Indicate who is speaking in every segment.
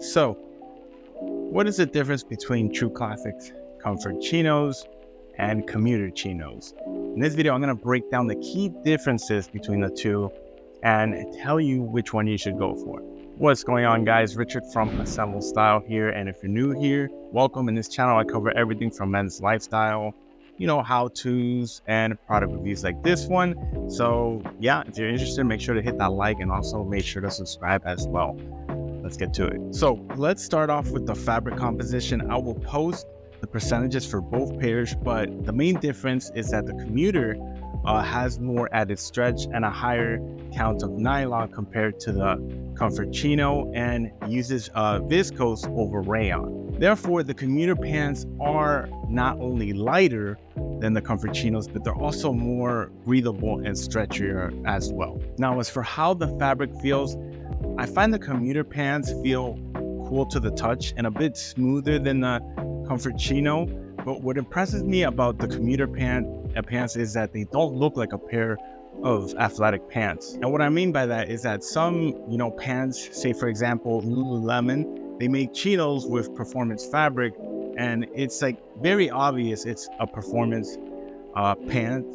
Speaker 1: So, what is the difference between True Classics Comfort Chinos and Commuter Chinos? In this video, I'm going to break down the key differences between the two and tell you which one you should go for. What's going on, guys? Richard from Assemble Style here, and if you're new here, welcome. In this channel, I cover everything from men's lifestyle, how-tos and product reviews like this one. So yeah, if you're interested, make sure to hit that like and also make sure to subscribe as well. Let's get to it. So let's start off with the fabric composition. I will post the percentages for both pairs, but the main difference is that the Commuter has more added stretch and a higher count of nylon compared to the Comfort Chino, and uses viscose over rayon. Therefore, the Commuter pants are not only lighter than the Comfort Chinos, but they're also more breathable and stretchier as well. Now, as for how the fabric feels, I find the Commuter pants feel cool to the touch and a bit smoother than the Comfort Chino. But what impresses me about the Commuter pants is that they don't look like a pair of athletic pants. And what I mean by that is that some, pants, say for example, Lululemon, they make Chinos with performance fabric, and it's like very obvious it's a performance pant,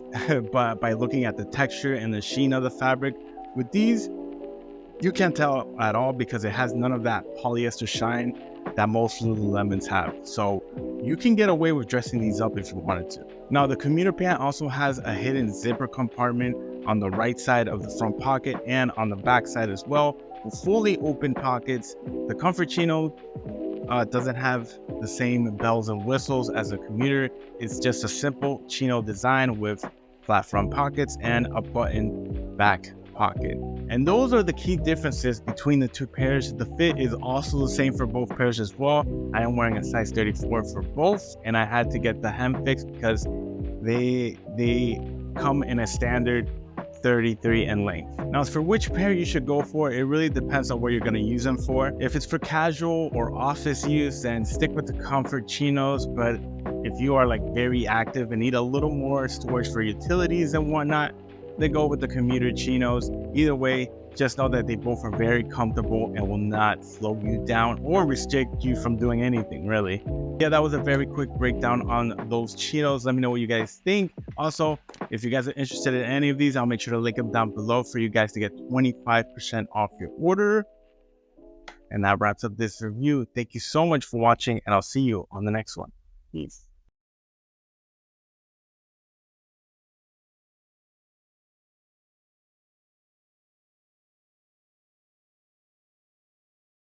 Speaker 1: but by looking at the texture and the sheen of the fabric. With these, you can't tell at all because it has none of that polyester shine that most Lululemons have. So you can get away with dressing these up if you wanted to. Now, the Commuter pant also has a hidden zipper compartment on the right side of the front pocket and on the back side as well, with fully open pockets. The Comfort Chino doesn't have the same bells and whistles as the Commuter. It's just a simple Chino design with flat front pockets and a button back pocket. And those are the key differences between the two pairs. The fit is also the same for both pairs as well. I am wearing a size 34 for both, and I had to get the hem fixed because they come in a standard 33 in length. Now, as for which pair you should go for, it really depends on what you're going to use them for. If it's for casual or office use, then stick with the Comfort Chinos. But if you are very active and need a little more storage for utilities and whatnot, then go with the Commuter Chinos. Either way, just know that they both are very comfortable and will not slow you down or restrict you from doing anything, really. Yeah, that was a very quick breakdown on those Chinos. Let me know what you guys think. Also, if you guys are interested in any of these, I'll make sure to link them down below for you guys to get 25% off your order. And that wraps up this review. Thank you so much for watching, and I'll see you on the next one. Peace.